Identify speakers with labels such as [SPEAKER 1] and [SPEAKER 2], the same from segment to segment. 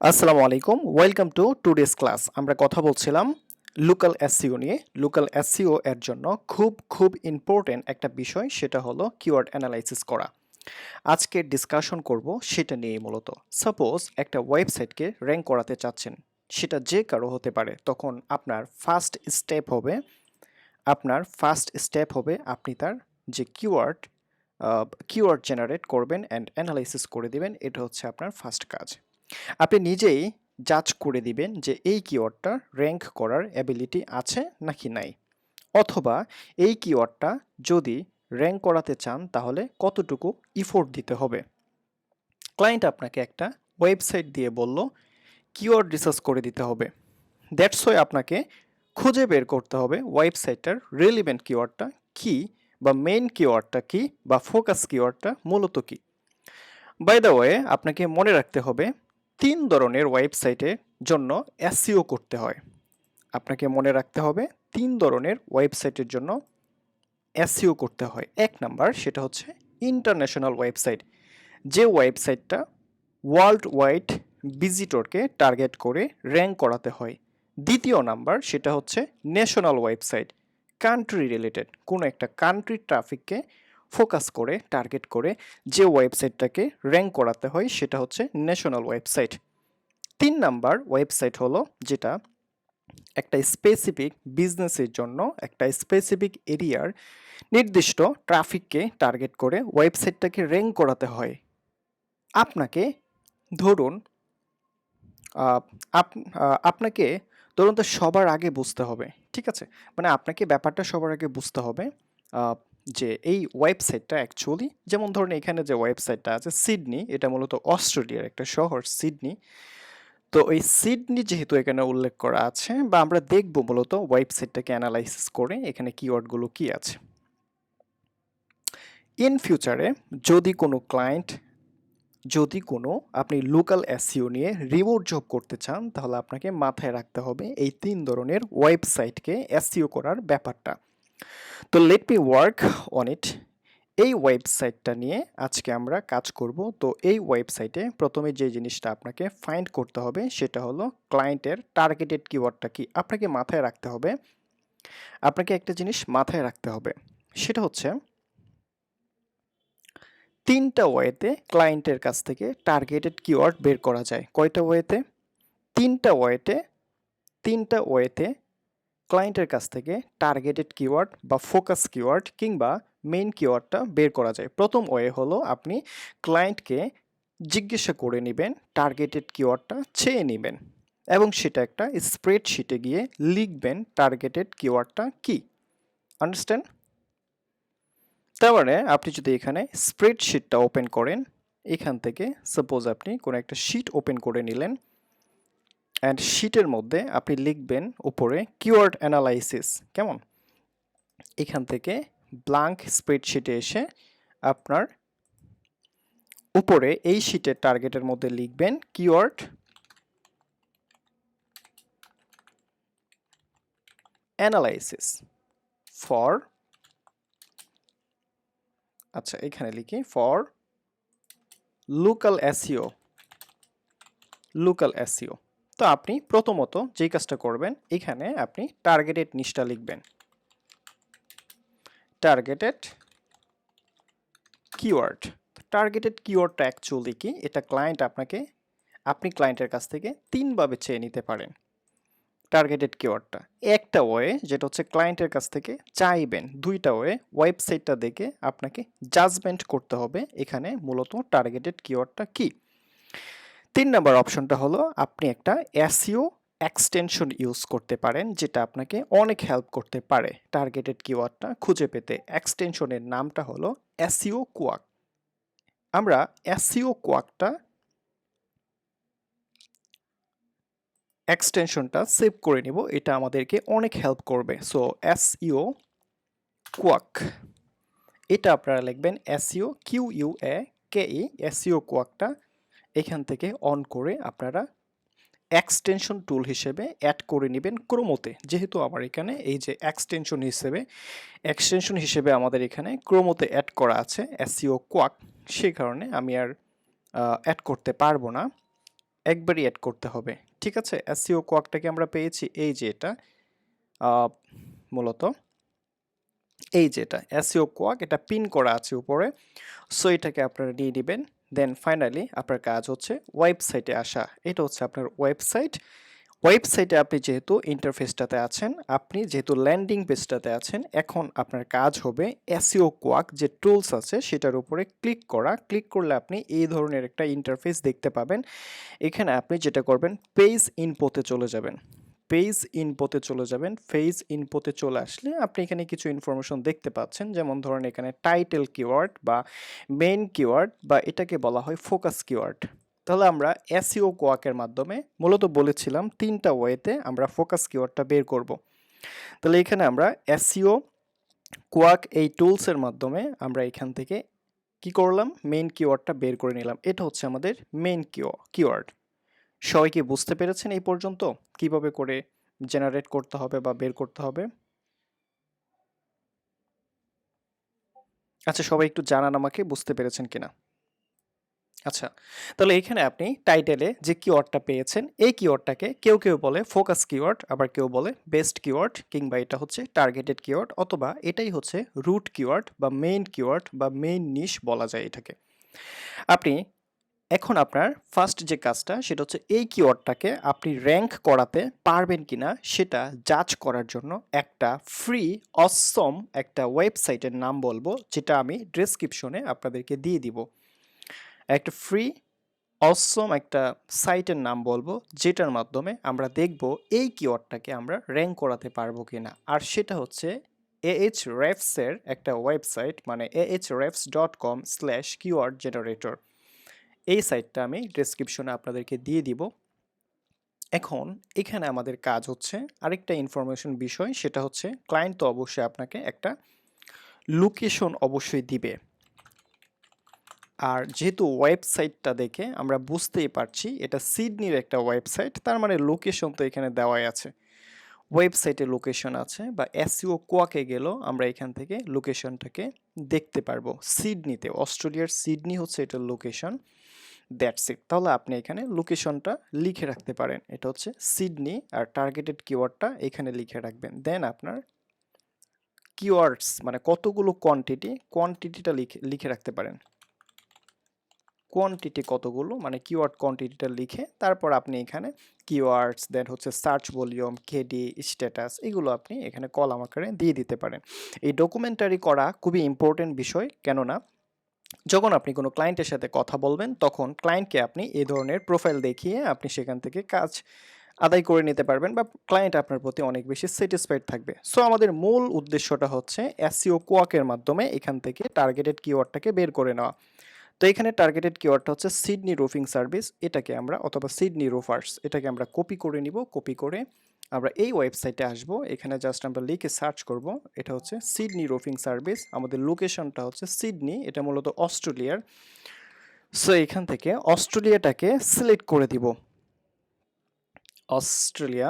[SPEAKER 1] আসসালামু আলাইকুম, welcome to today's class. আমরা কথা বলছিলাম লোকাল এসইও নিয়ে। লোকাল এসইও এর জন্য খুব ইম্পর্টেন্ট একটা বিষয়, সেটা হলো কিওয়ার্ড অ্যানালাইসিস করা। আজকে ডিসকাশন করব সেটা নিয়ে মূলত। সাপোজ একটা ওয়েবসাইটকে র্যাঙ্ক করাতে চাচ্ছেন, সেটা যে কারো হতে পারে। তখন আপনার ফার্স্ট স্টেপ হবে আপনি তার যে কিওয়ার্ড জেনারেট করবেন অ্যান্ড অ্যানালাইসিস করে দিবেন। এটা হচ্ছে আপনার ফার্স্ট কাজ। আপনি নিজেই জাজ করে দিবেন যে এই কিওয়ার্ডটা র্যাঙ্ক করার অ্যাবিলিটি আছে নাকি নাই, অথবা এই কিওয়ার্ডটা যদি র্যাঙ্ক করাতে চান তাহলে কতটুকু ইফোর্ট দিতে হবে। ক্লায়েন্ট আপনাকে একটা ওয়েবসাইট দিয়ে বলল কিওয়ার্ড রিসার্চ করে দিতে হবে। দ্যাটস ওয়াই আপনাকে খুঁজে বের করতে হবে ওয়েবসাইটটার রিলেভেন্ট কিওয়ার্ডটা কি, বা মেইন কিওয়ার্ডটা কি, বা ফোকাস কিওয়ার্ডটা মূলত কি। বাই দ্য ওয়ে, আপনাকে মনে রাখতে হবে 3 ধরনের ওয়েবসাইটের জন্য এসইও করতে হয়। আপনাকে মনে রাখতে হবে 3 ধরনের ওয়েবসাইটের জন্য এসইও করতে হয়। 1 নাম্বার, সেটা হচ্ছে ইন্টারন্যাশনাল ওয়েবসাইট, যে ওয়েবসাইটটা ওয়ার্ল্ড ওয়াইড ভিজিটরকে টার্গেট করে র্যাঙ্ক করাতে হয়। দ্বিতীয় নাম্বার, সেটা হচ্ছে ন্যাশনাল ওয়েবসাইট, কান্ট্রি রিলেটেড, কোনো একটা কান্ট্রির ট্রাফিককে ফোকাস করে টার্গেট করে যে ওয়েবসাইটটাকে র্যাঙ্ক করাতে হয় সেটা হচ্ছে ন্যাশনাল ওয়েবসাইট। 3 নাম্বার ওয়েবসাইট হলো যেটা একটা স্পেসিফিক বিজনেসের জন্য, একটা স্পেসিফিক এরিয়ার নির্দিষ্ট ট্রাফিককে টার্গেট করে ওয়েবসাইটটাকে র্যাঙ্ক করাতে হয়। আপনাকে ধরুন আপনাকে ধরুন তো সবার আগে বুঝতে হবে, ঠিক আছে? মানে আপনাকে ব্যাপারটা সবার আগে বুঝতে হবে যে এই ওয়েবসাইটটা অ্যাকচুয়ালি, যেমন ধরুন এখানে যে ওয়েবসাইটটা আছে সিডনি, এটা মূলত অস্ট্রেলিয়ার একটা শহর সিডনি। তো এই সিডনি যেহেতু এখানে উল্লেখ করা আছে, বা আমরা দেখব মূলত ওয়েবসাইটটাকে অ্যানালাইসিস করে এখানে কিওয়ার্ডগুলো কি আছে। ইন ফিউচারে যদি কোনো আপনি লোকাল এসইও নিয়ে রিমোট জব করতে চান, তাহলে আপনাকে মাথায় রাখতে হবে এই 3 ধরনের ওয়েবসাইটকে এসইও করার ব্যাপারটা। তো let me work on it. এই ওয়েবসাইটটা নিয়ে আজকে আমরা কাজ করব। তো এই ওয়েবসাইটে প্রথমে যে জিনিসটা আপনাকে ফাইন্ড করতে হবে সেটা হলো ক্লায়েন্টের টার্গেটেড কিওয়ার্ডটা কি। আপনাকে একটা জিনিস মাথায় রাখতে হবে, সেটা হচ্ছে 3টা ওয়েতে ক্লায়েন্টের কাছ থেকে টার্গেটেড কিওয়ার্ড বের করা যায়। কয়টা ওয়েতে? 3টা ওয়েতে 3টা ওয়েতে ক্লায়েন্টের কাছ থেকে টার্গেটেড কিওয়ার্ড বা ফোকাস কিওয়ার্ড কিংবা মেইন কিওয়ার্ডটা বের করা যায়। প্রথম ওয়ে হলো আপনি ক্লায়েন্টকে জিজ্ঞাসা করে নেবেন, টার্গেটেড কিওয়ার্ডটা চেয়ে নেবেন এবং সেটা একটা স্প্রেডশিটে গিয়ে লিখবেন টার্গেটেড কিওয়ার্ডটা কি। আন্ডারস্ট্যান্ড? তার মানে আপনি যদি এখানে স্প্রেডশিটটা ওপেন করেন, এখান থেকে সাপোজ আপনি কোনো একটা শিট ওপেন করে নিলেন অ্যান্ড শিটের মধ্যে আপনি লিখবেন উপরে কিওয়ার্ড অ্যানালাইসিস। কেমন? এখান থেকে ব্ল্যাঙ্ক স্প্রেডশিটে এসে আপনার উপরে এই শিটের টার্গেটের মধ্যে লিখবেন কিওয়ার্ড অ্যানালাইসিস ফর, আচ্ছা এখানে লিখি ফর লোকাল এসইও। তো আপনি প্রথমত যেই কাজটা করবেন, এখানে আপনি টার্গেটেড নিচটা লিখবেন, টার্গেটেড কিওয়ার্ড। টার্গেটেড কিওয়ার্ডটা অ্যাকচুয়ালি কি, এটা আপনি ক্লায়েন্টের কাছ থেকে 3ভাবে চেয়ে নিতে পারেন। টার্গেটেড কিওয়ার্ডটা একটা ওয়ে, যেটা হচ্ছে ক্লায়েন্টের কাছ থেকে চাইবেন। 2টা ওয়ে, ওয়েবসাইটটা দেখে আপনাকে জাজমেন্ট করতে হবে এখানে মূলত টার্গেটেড কিওয়ার্ডটা কি। 3 নাম্বার অপশনটা হলো আপনি একটা এসইও এক্সটেনশন ইউজ করতে পারেন, যেটা আপনাকে অনেক হেল্প করতে পারে টার্গেটেড কিওয়ার্ডটা খুঁজে পেতে। এক্সটেনশনের নামটা হলো এসইও কোয়াক। আমরা এসইও কোয়াকটা এক্সটেনশনটা সেভ করে নিব, এটা আমাদেরকে অনেক হেল্প করবে। সো এসইও কোয়াক, এটা আপনারা লিখবেন এসইও QUAKE, এসইও কোয়াকটা এখান থেকে অন করে আপনারা এক্সটেনশন টুল হিসেবে অ্যাড করে নেবেন ক্রোমোতে। যেহেতু আমার এখানে এই যে এক্সটেনশন হিসেবে আমাদের এখানে ক্রোমোতে অ্যাড করা আছে এসইও কোয়াক, সেই কারণে আমি আর অ্যাড করতে পারবো না। একবারই অ্যাড করতে হবে। ঠিক আছে? এসইও কোয়াকটাকে আমরা পেয়েছি এই যে এটা আহ, মূলত এই যে এটা এসইও কোয়াক, এটা পিন করা আছে উপরে। সো এটাকে আপনারা নিয়ে নেবেন। দেন ফাইনালি আপনার কাজ হচ্ছে ওয়েবসাইটে আসা। এটা হচ্ছে আপনার ওয়েবসাইট। ওয়েবসাইটে আপনি যেহেতু ইন্টারফেসটাতে আছেন, আপনি যেহেতু ল্যান্ডিং পেজটাতে আছেন, এখন আপনার কাজ হবে এসইও কোয়াক যে টুলস আছে সেটার উপরে ক্লিক করা। ক্লিক করলে আপনি এই ধরনের একটা ইন্টারফেস দেখতে পাবেন। এখানে আপনি যেটা করবেন, পেজ ইনফোতে চলে যাবেন। পেজ ইনফোতে চলে যাবেন। পেজ ইনফোতে চলে আসলে আপনি এখানে কিছু ইনফরমেশন দেখতে পাচ্ছেন, যেমন ধরেন এখানে টাইটেল কিওয়ার্ড বা মেইন কিওয়ার্ড বা এটাকে বলা হয় ফোকাস কিওয়ার্ড। তাহলে আমরা এসইও কোয়াকের মাধ্যমে মূলত বলেছিলাম 3টা ওয়েতে আমরা ফোকাস কিওয়ার্ডটা বের করব। তাহলে এখানে আমরা এসইও কোয়াক এই টুলসের মাধ্যমে আমরা এখান থেকে কি করলাম, মেইন কিওয়ার্ডটা বের করে নিলাম। এটা হচ্ছে আমাদের মেইন কিওয়ার্ড। সবাই কি বুঝতে পেরেছেন এই পর্যন্ত কিভাবে করে জেনারেট করতে হবে বা বের করতে হবে? আচ্ছা, সবাই একটু জানান আমাকে বুঝতে পেরেছেন কিনা। আচ্ছা, তাহলে এখানে আপনি টাইটেলে যে কিওয়ার্ডটা পেয়েছেন, এই কিওয়ার্ডটাকে কেউ কেউ বলে ফোকাস কিওয়ার্ড, আবার কেউ বলে বেস্ট কিওয়ার্ড, কিংবা এটা হচ্ছে টার্গেটেড কিওয়ার্ড, অথবা এটাই হচ্ছে রুট কিওয়ার্ড বা মেইন কিওয়ার্ড বা মেইন নিশ বলা যায় এটাকে। আপনি এখন আপনার ফার্স্ট যে কাজটা সেটা হচ্ছে এই কিওয়ার্ডটাকে আপনি র্যাঙ্ক করাতে পারবেন কিনা সেটা জাজ করার জন্য একটা ফ্রি অসম একটা ওয়েবসাইটের নাম বলবো, যেটা আমি ডেসক্রিপশনে আপনাদেরকে দিয়ে দিব। একটা ফ্রি অসম একটা সাইটের নাম বলবো, যেটার মাধ্যমে আমরা দেখব এই কিওয়ার্ডটাকে আমরা র্যাঙ্ক করাতে পারবো কিনা। আর সেটা হচ্ছে ahrefs-এর একটা ওয়েবসাইট, মানে ahrefs.com/keyword generator। এই সাইটটা আমি ডেসক্রিপশনে আপনাদেরকে দিয়ে দিব। এখন এখানে আমাদের কাজ হচ্ছে আরেকটা ইনফরমেশন বিষয়, সেটা হচ্ছে ক্লায়েন্ট তো অবশ্যই আপনাকে একটা লোকেশন অবশ্যই দিবে। আর যেহেতু ওয়েবসাইটটা দেখে আমরা বুঝতেই পারছি এটা সিডনির একটা ওয়েবসাইট, তার মানে লোকেশন তো এখানে দেওয়াই আছে। ওয়েবসাইটে লোকেশন আছে, বা এসইও কোয়াকে গেলেও আমরা এখান থেকে লোকেশনটাকে দেখতে পারবো। সিডনিতে, অস্ট্রেলিয়ার সিডনি হচ্ছে এটার লোকেশন। That's it. তাহলে আপনি এখানে লোকেশনটা লিখে রাখতে পারেন, এটা হচ্ছে সিডনি, আর টার্গেটেড কিওয়ার্ডটা এখানে লিখে রাখবেন। দেন আপনার কিওয়ার্ডস মানে কতগুলো কোয়ান্টিটিটা লিখে লিখে রাখতে পারেন। কোয়ান্টিটি কতগুলো মানে কিওয়ার্ড কোয়ান্টিটিটা লিখে তারপর আপনি এখানে কিওয়ার্ডস, দেন হচ্ছে সার্চ ভলিউম, কেডি, স্ট্যাটাস, এগুলো আপনি এখানে কলাম আকারে দিয়ে দিতে পারেন। এই ডকুমেন্টারি করা খুবই ইম্পর্টেন্ট বিষয়, কেননা যখন আপনি কোনো ক্লায়েন্টের সাথে কথা বলবেন তখন ক্লায়েন্টকে আপনি এই ধরনের প্রোফাইল দেখিয়ে আপনি সেখান থেকে কাজ আদায় করে নিতে পারবেন, বা ক্লায়েন্ট আপনার প্রতি অনেক বেশি স্যাটিসফাইড থাকবে। সো আমাদের মূল উদ্দেশ্যটা হচ্ছে এসইও কোয়াকের মাধ্যমে এখান থেকে টার্গেটেড কিওয়ার্ডটাকে বের করে নেওয়া। তো এখানে টার্গেটেড কিওয়ার্ডটা হচ্ছে সিডনি রুফিং সার্ভিস, এটাকে আমরা, অথবা সিডনি রুফার্স, এটাকে আমরা কপি করে নিব। কপি করে আমরা এই ওয়েবসাইটে আসব, এখানে জাস্ট আমরা লিখে সার্চ করব। এটা হচ্ছে সিডনি রুফিং সার্ভিস, আমাদের লোকেশনটা হচ্ছে সিডনি, এটা মূলত অস্ট্রেলিয়ার। সো এখান থেকে অস্ট্রেলিয়াটাকে সিলেক্ট করে দিব। অস্ট্রেলিয়া,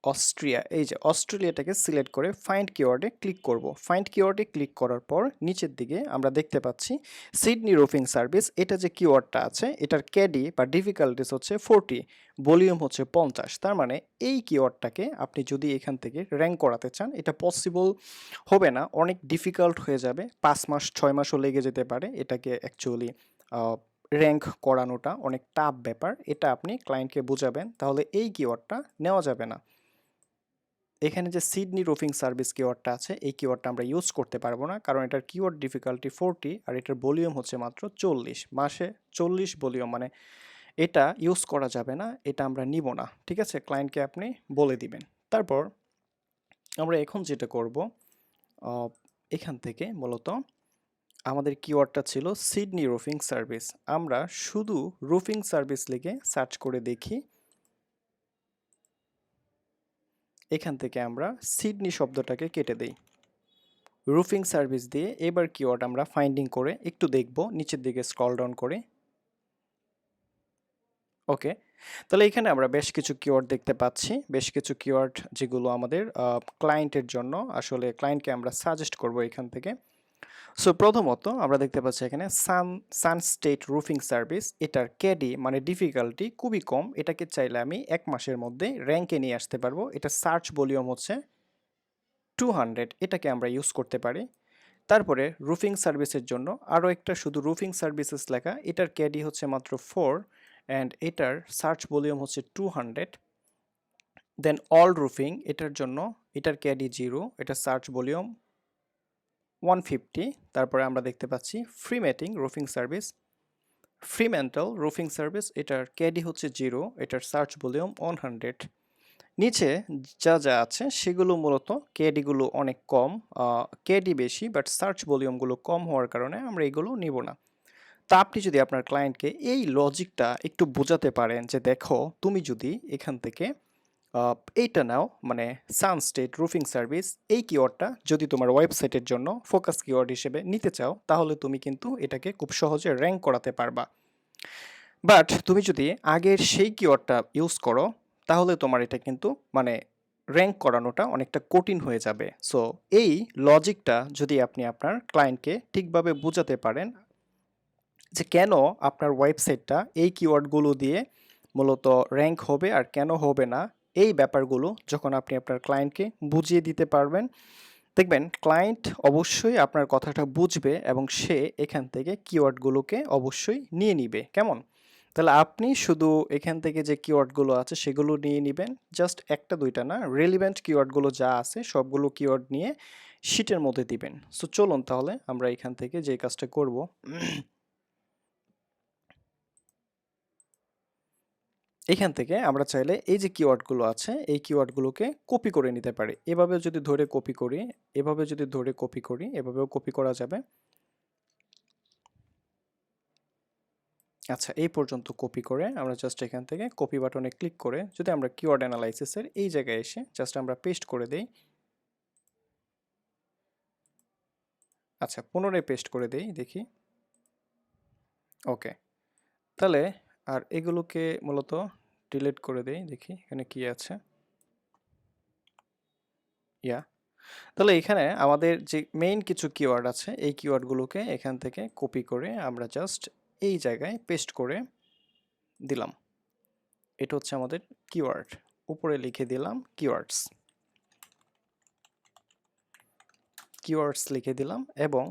[SPEAKER 1] অস্ট্রিয়া, এই যে অস্ট্রেলিয়াটাকে সিলেক্ট করে ফাইন্ড কিওয়ার্ডে ক্লিক করব। ফাইন্ড কিওয়ার্ডে ক্লিক করার পর নিচের দিকে আমরা দেখতে পাচ্ছি সিডনি রুফিং সার্ভিস, এটা যে কিওয়ার্ডটা আছে এটার ক্যাডি বা ডিফিকাল্টিস হচ্ছে 40, ভলিউম হচ্ছে 50। তার মানে এই কিওয়ার্ডটাকে আপনি যদি এখান থেকে র্যাঙ্ক করাতে চান, এটা পসিবল হবে না, অনেক ডিফিকাল্ট হয়ে যাবে, 5 মাস 6 মাসও লেগে যেতে পারে এটাকে অ্যাকচুয়ালি র্যাঙ্ক করানোটা অনেক টাফ ব্যাপার। এটা আপনি ক্লায়েন্টকে বুঝাবেন, তাহলে এই কিওয়ার্ডটা নেওয়া যাবে না। এখানে যে সিডনি রুফিং সার্ভিস কিওয়ার্ডটা আছে এই কিওয়ার্ডটা আমরা ইউজ করতে পারবো না, কারণ এটার কিওয়ার্ড ডিফিকাল্টি 40 আর এটার ভলিউম হচ্ছে মাত্র 40, মাসে 40 ভলিউম, মানে এটা ইউজ করা যাবে না, এটা আমরা নিব না। ঠিক আছে, ক্লায়েন্টকে আপনি বলে দিবেন। তারপর আমরা এখন যেটা করব, এখান থেকে মূলত আমাদের কিওয়ার্ডটা ছিল সিডনি রুফিং সার্ভিস, আমরা শুধু রুফিং সার্ভিস লিখে সার্চ করে দেখি। এখান থেকে আমরা সিডনি শব্দটাকে কেটে দেই, রুফিং সার্ভিস দিয়ে এবার কিওয়ার্ড আমরা ফাইন্ডিং করে একটু দেখব, নিচের দিকে স্ক্রল ডাউন করে। ওকে, তাহলে এখানে আমরা বেশ কিছু কিওয়ার্ড দেখতে পাচ্ছি, বেশ কিছু কিওয়ার্ড যেগুলো আমাদের ক্লায়েন্টের জন্য, আসলে ক্লায়েন্টকে আমরা সাজেস্ট করব এখান থেকে। সো প্রথমত আমরা দেখতে পাচ্ছি এখানে সানস্টেট রুফিং সার্ভিস, এটার কেডি মানে ডিফিকাল্টি খুবই কম। এটাকে চাইলে আমি 1 মাসের মধ্যে র্যাঙ্কে নিয়ে আসতে পারবো। এটা সার্চ ভলিউম হচ্ছে 200, এটাকে আমরা ইউজ করতে পারি। তারপরে রুফিং সার্ভিসের জন্য আরও একটা শুধু রুফিং সার্ভিসেস লেখা, এটার কেডি হচ্ছে মাত্র 4 অ্যান্ড এটার সার্চ ভলিউম হচ্ছে 200। দেন অল রুফিং, এটার জন্য এটার কেডি 0, এটা সার্চ ভলিউম 150। তারপরে আমরা দেখতে পাচ্ছি ফ্রিমেটিং রুফিং সার্ভিস, ফ্রিমেন্টাল রুফিং সার্ভিস, এটার কেডি হচ্ছে 0, এটার সার্চ ভলিউম 100। নিচে যা যা আছে সেগুলো মূলত কেডিগুলো অনেক কম, কেডি বেশি বাট সার্চ ভলিউমগুলো কম হওয়ার কারণে আমরা এগুলো নিব না। তা আপনি যদি আপনার ক্লায়েন্টকে এই লজিকটা একটু বোঝাতে পারেন যে দেখো তুমি যদি এখান থেকে এইটা নাও, মানে সানস্টেট রুফিং সার্ভিস, এই কিওয়ার্ডটা যদি তোমার ওয়েবসাইটের জন্য ফোকাস কিওয়ার্ড হিসেবে নিতে চাও তাহলে তুমি কিন্তু এটাকে খুব সহজে র্যাঙ্ক করাতে পারবা। বাট তুমি যদি আগের সেই কিওয়ার্ডটা ইউজ করো তাহলে তোমার এটা কিন্তু মানে র্যাঙ্ক করানোটা অনেকটা কঠিন হয়ে যাবে। সো এই লজিকটা যদি আপনি আপনার ক্লায়েন্টকে ঠিকভাবে বোঝাতে পারেন যে কেন আপনার ওয়েবসাইটটা এই কিওয়ার্ডগুলো দিয়ে মূলত র্যাঙ্ক হবে আর কেন হবে না, এই ব্যাপারগুলো যখন আপনি আপনার ক্লায়েন্টকে বুঝিয়ে দিতে পারবেন, দেখবেন ক্লায়েন্ট অবশ্যই আপনার কথাটা বুঝবে এবং সে এখান থেকে কিওয়ার্ডগুলোকে অবশ্যই নিয়ে নিবে। কেমন? তাহলে আপনি শুধু এখান থেকে যে কিওয়ার্ডগুলো আছে সেগুলো নিয়ে নিবেন, জাস্ট একটা দুইটা না, রেলিভেন্ট কিওয়ার্ডগুলো যা আছে সবগুলো কিওয়ার্ড নিয়ে শিটের মধ্যে দিবেন। সো চলুন তাহলে আমরা এখান থেকে যে কাজটা করব, এখান থেকে আমরা চাইলে এই যে কিওয়ার্ডগুলো আছে এই কিওয়ার্ডগুলোকে কপি করে নিতে পারি। এভাবে যদি ধরে কপি করি, এভাবে যদি ধরে কপি করি, এভাবেও কপি করা যাবে। আচ্ছা, এই পর্যন্ত কপি করে আমরা জাস্ট এখান থেকে কপি বাটনে ক্লিক করে যদি আমরা কিওয়ার্ড অ্যানালাইসিসের এই জায়গায় এসে জাস্ট আমরা পেস্ট করে দেই। আচ্ছা, পুনরায় পেস্ট করে দেই, দেখি। ওকে, তাহলে আর এগুলোকে মূলত ডিলিট করে দেই, দেখি এখানে কি আছে। ইয়া, তাহলে এখানে আমাদের যে মেইন কিছু কিওয়ার্ড আছে এই কিওয়ার্ডগুলোকে এখান থেকে কপি করে আমরা জাস্ট এই জায়গায় পেস্ট করে দিলাম। এটা হচ্ছে আমাদের কিওয়ার্ড, উপরে লিখে দিলাম কিওয়ার্ডস, কিওয়ার্ডস লিখে দিলাম এবং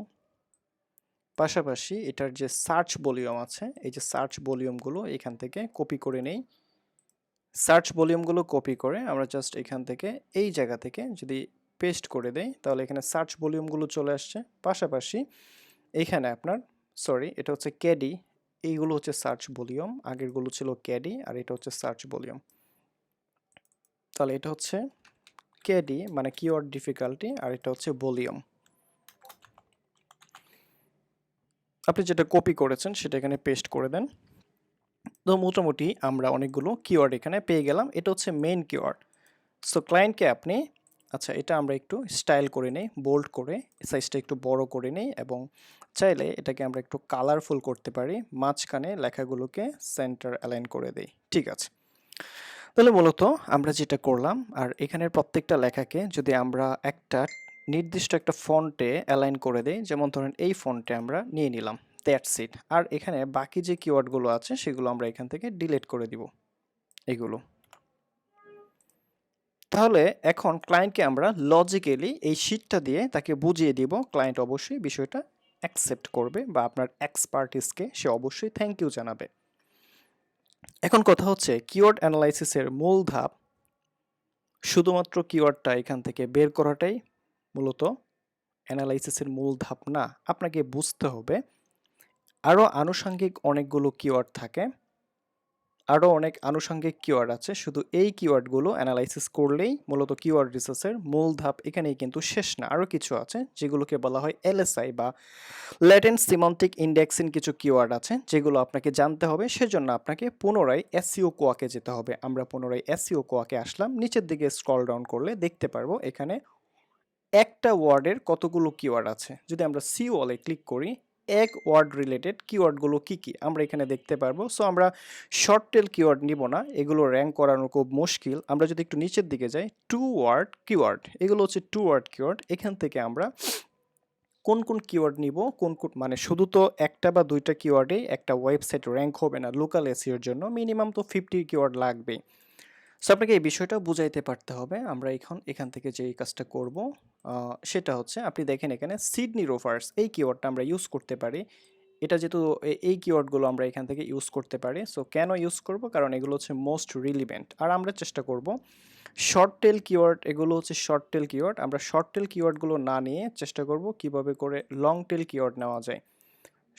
[SPEAKER 1] পাশাপাশি এটার যে সার্চ ভলিউম আছে এই যে সার্চ ভলিউমগুলো এখান থেকে কপি করে নেই। সার্চ ভলিউমগুলো কপি করে আমরা জাস্ট এখান থেকে এই জায়গা থেকে যদি পেস্ট করে দেই তাহলে এখানে সার্চ ভলিউমগুলো চলে আসছে। পাশাপাশি এইখানে আপনার এটা হচ্ছে ক্যাডি, এইগুলো হচ্ছে সার্চ ভলিউম, আগেরগুলো ছিল ক্যাডি আর এটা হচ্ছে সার্চ ভলিউম। তাহলে এটা হচ্ছে ক্যাডি মানে কিওয়ার্ড ডিফিকাল্টি আর এটা হচ্ছে ভলিউম। আপনি যেটা কপি করেছেন সেটা এখানে পেস্ট করে দেন। তো মোটামুটি আমরা অনেকগুলো কিওয়ার্ড এখানে পেয়ে গেলাম। এটা হচ্ছে মেইন কিওয়ার্ড। সো ক্লায়েন্টকে আপনি, আচ্ছা এটা আমরা একটু স্টাইল করে নেই, বোল্ড করে সাইজটা একটু বড় করে নেই এবং চাইলে এটাকে আমরা একটু কালারফুল করতে পারি, মাঝখানে লেখাগুলোকে সেন্টার অ্যালাইন করে দেই। ঠিক আছে, তাহলে মূলত আমরা যেটা করলাম, আর এখানের প্রত্যেকটা লেখাকে যদি আমরা একটা নির্দিষ্ট একটা ফন্টে অ্যালাইন করে দেই, যেমন ধরেন এই ফন্টে আমরা নিয়ে নিলাম, দ্যাটস ইট। আর এখানে বাকি যে কিওয়ার্ডগুলো আছে সেগুলো আমরা এখান থেকে ডিলিট করে দিব এগুলো। তাহলে এখন ক্লায়েন্টকে আমরা লজিক্যালি এই শিটটা দিয়ে তাকে বুঝিয়ে দিব, ক্লায়েন্ট অবশ্যই বিষয়টা অ্যাকসেপ্ট করবে বা আপনার এক্সপার্টিসকে সে অবশ্যই থ্যাংক ইউ জানাবে। এখন কথা হচ্ছে কিওয়ার্ড অ্যানালাইসিসের মূল ধাপ শুধুমাত্র কিওয়ার্ডটা এখান থেকে বের করাটাই মূলত অ্যানালাইসিসের মূল ধাপ না, আপনাকে বুঝতে হবে আরও আনুষঙ্গিক অনেকগুলো কিওয়ার্ড থাকে, আরও অনেক আনুষঙ্গিক কিওয়ার্ড আছে। শুধু এই কিওয়ার্ডগুলো অ্যানালাইসিস করলেই মূলত কিওয়ার্ড রিসার্চের মূল ধাপ এখানেই কিন্তু শেষ না, আরও কিছু আছে যেগুলোকে বলা হয় এলএসআই বা ল্যাটেন্ট সিমান্টিক ইন্ডেক্সিং, কিছু কিওয়ার্ড আছে যেগুলো আপনাকে জানতে হবে। সেজন্য আপনাকে পুনরায় এসইও কোয়াকে যেতে হবে। আমরা পুনরায় এসইও কোয়াকে আসলাম, নিচের দিকে স্ক্রল ডাউন করলে দেখতে পারবো এখানে একটা ওয়ার্ডের কতগুলো কিওয়ার্ড আছে। যদি আমরা সি ওয়ালে ক্লিক করি, এক ওয়ার্ড রিলেটেড কিওয়ার্ডগুলো কি কি আমরা এখানে দেখতে পারবো। সো আমরা শর্ট টেল কিওয়ার্ড নিব না, এগুলো র্যাঙ্ক করানো খুব মুশকিল। আমরা যদি একটু নিচের দিকে যাই, টু ওয়ার্ড কিওয়ার্ড, এগুলো হচ্ছে টু ওয়ার্ড কিওয়ার্ড। এখান থেকে আমরা কোন কোন কিওয়ার্ড নিব, কোন কোন মানে শুধু তো একটা বা দুইটা কিওয়ার্ডেই একটা ওয়েবসাইট র্যাঙ্ক হবে না লোকাল এসইওর জন্য, মিনিমাম তো 50 কিওয়ার্ড লাগবেই। সো আপনাকে এই বিষয়টা বুঝাইতে পারতে হবে। আমরা এখান থেকে যে এই কাজটা করব সেটা হচ্ছে, আপনি দেখেন এখানে সিডনি রোভার্স এই কিওয়ার্ডটা আমরা ইউজ করতে পারি। এটা যেহেতু এই কিওয়ার্ডগুলো আমরা এখান থেকে ইউজ করতে পারি, সো কেন ইউজ করব, কারণ এগুলো হচ্ছে মোস্ট রিলিভেন্ট। আর আমরা চেষ্টা করব শর্ট টেল কিওয়ার্ড, এগুলো হচ্ছে শর্ট টেল কিওয়ার্ড, আমরা শর্ট টেল কিওয়ার্ডগুলো না নিয়ে চেষ্টা করব কিভাবে করে লং টেল কিওয়ার্ড নেওয়া যায়।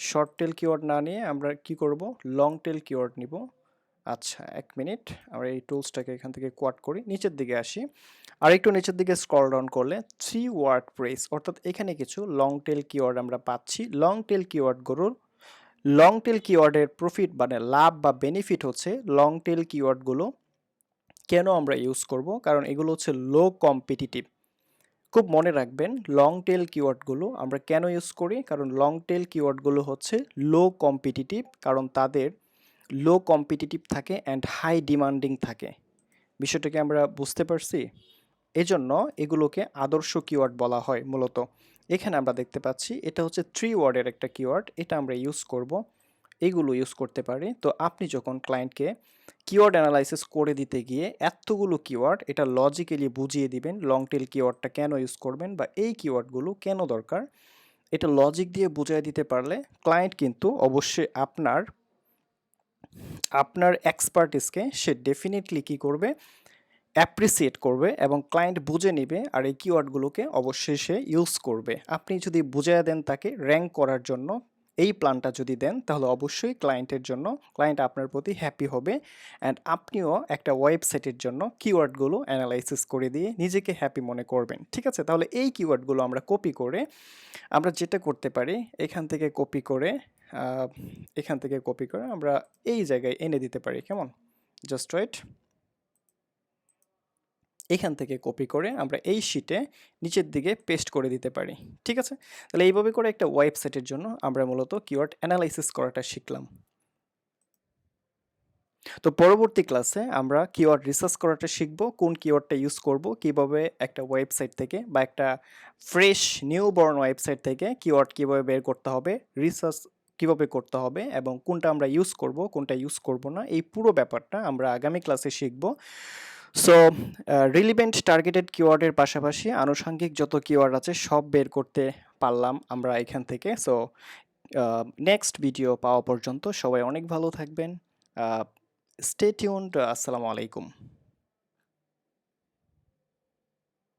[SPEAKER 1] শর্ট টেল কিওয়ার্ড না নিয়ে আমরা কি করব, লং টেল কিওয়ার্ড নিব। আচ্ছা, এক মিনিট, আমরা এই টুলসটাকে এখান থেকে কোয়াড করি, নিচের দিকে আসি। আর একটু নিচের দিকে স্ক্রল ডাউন করলে 3 ওয়ার্ড প্রেস, অর্থাৎ এখানে কিছু লং টেল কিওয়ার্ড আমরা পাচ্ছি। লং টেল কিওয়ার্ডের প্রফিট মানে লাভ বা বেনিফিট হচ্ছে, লং টেল কিওয়ার্ডগুলো কেন আমরা ইউজ করব, কারণ এগুলো হচ্ছে লো কম্পিটিটিভ। খুব মনে রাখবেন, লং টেল কিওয়ার্ডগুলো আমরা কেন ইউজ করি, কারণ লং টেল কিওয়ার্ডগুলো হচ্ছে লো কম্পিটিটিভ, কারণ তাদের লো কম্পিটিটিভ থাকে অ্যান্ড হাই ডিমান্ডিং থাকে। বিষয়টাকে আমরা বুঝতে পারছি। এজন্য এগুলোকে আদর্শ কিওয়ার্ড বলা হয় মূলত। এখানে আমরা দেখতে পাচ্ছি এটা হচ্ছে 3 ওয়ার্ডের একটা কিওয়ার্ড, এটা আমরা ইউজ করব, এইগুলো ইউজ করতে পারি। তো আপনি যখন ক্লায়েন্টকে কিওয়ার্ড অ্যানালাইসিস করে দিতে গিয়ে এতগুলো কিওয়ার্ড এটা লজিক্যালি বুঝিয়ে দিবেন, লং টেল কিওয়ার্ডটা কেন ইউজ করবেন বা এই কিওয়ার্ডগুলো কেন দরকার, এটা লজিক দিয়ে বুঝিয়ে দিতে পারলে ক্লায়েন্ট কিন্তু অবশ্যই আপনার এক্সপার্টিসকে সে ডেফিনেটলি কি করবে, অ্যাপ্রিসিয়েট করবে এবং ক্লায়েন্ট বুঝে নেবে, আর এই কিওয়ার্ডগুলোকে অবশ্যই সে ইউজ করবে। আপনি যদি বুঝিয়ে দেন তাকে র্যাঙ্ক করার জন্য, এই প্ল্যানটা যদি দেন, তাহলে অবশ্যই ক্লায়েন্ট আপনার প্রতি হ্যাপি হবে, অ্যান্ড আপনিও একটা ওয়েবসাইটের জন্য কিওয়ার্ডগুলো অ্যানালাইসিস করে দিয়ে নিজেকে হ্যাপি মনে করবেন। ঠিক আছে, তাহলে এই কিওয়ার্ডগুলো আমরা কপি করে, আমরা যেটা করতে পারি এখান থেকে কপি করে আমরা এই জায়গায় এনে দিতে পারি। কেমন, জাস্ট ওয়েট, এখান থেকে কপি করে আমরা এই শিটে নিচের দিকে পেস্ট করে দিতে পারি। ঠিক আছে, তাহলে এইভাবে করে একটা ওয়েবসাইটের জন্য আমরা মূলত কিওয়ার্ড অ্যানালাইসিস করাটা শিখলাম। তো পরবর্তী ক্লাসে আমরা কিওয়ার্ড রিসার্চ করাটা শিখব, কোন কিওয়ার্ডটা ইউজ করব, কিভাবে একটা ওয়েবসাইট থেকে বা একটা ফ্রেশ নিউবর্ন ওয়েবসাইট থেকে কিওয়ার্ড কিভাবে বের করতে হবে, রিসার্চ কিভাবে করতে হবে, এবং কোনটা আমরা ইউজ করব কোনটা ইউজ করব না, এই পুরো ব্যাপারটা আমরা আগামী ক্লাসে শিখব। সো রিলিভেন্ট টার্গেটেড কিওয়ার্ডের পাশাপাশি আনুষঙ্গিক যত কিওয়ার্ড আছে সব বের করতে পারলাম আমরা এখান থেকে। সো নেক্সট ভিডিও পাওয়া পর্যন্ত সবাই অনেক ভালো থাকবেন। Stay tuned. আসসালামু আলাইকুম।